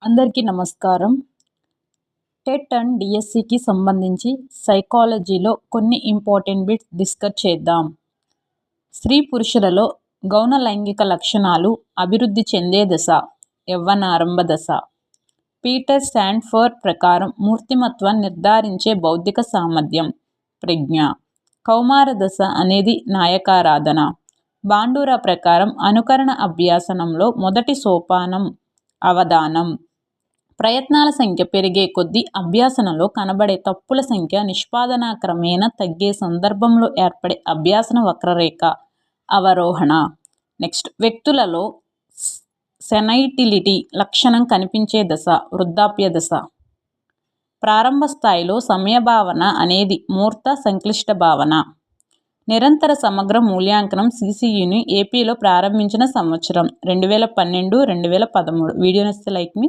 అందరికీ నమస్కారం. TET and డిఎస్సికి సంబంధించి సైకాలజీలో కొన్ని ఇంపార్టెంట్ బిట్స్ డిస్కస్ చేద్దాం. స్త్రీ పురుషులలో గౌణ లైంగిక లక్షణాలు అభివృద్ధి చెందే దశ యవ్వనారంభ దశ. పీటర్ స్టాండ్ఫర్డ్ ప్రకారం మూర్తిమత్వాన్ని నిర్ధారించే బౌద్ధిక సామర్థ్యం ప్రజ్ఞ. కౌమార దశ అనేది నాయకారాధన. బాండూరా ప్రకారం అనుకరణ అభ్యాసనంలో మొదటి సోపానం అవధానం. ప్రయత్నాల సంఖ్య పెరిగే కొద్దీ అభ్యాసనలో కనబడే తప్పుల సంఖ్య నిష్పాదన క్రమేణా తగ్గే సందర్భంలో ఏర్పడే అభ్యాసన వక్రరేఖ అవరోహణ. నెక్స్ట్, వ్యక్తులలో సెనైటిలిటీ లక్షణం కనిపించే దశ వృద్ధాప్య దశ. ప్రారంభ స్థాయిలో సమయభావన అనేది మూర్త సంక్లిష్ట భావన. నిరంతర సమగ్ర మూల్యాంకనం సిసియుని ఏపీలో ప్రారంభించిన సంవత్సరం 2012-2013. వీడియో నచ్చితే లైక్ మీ.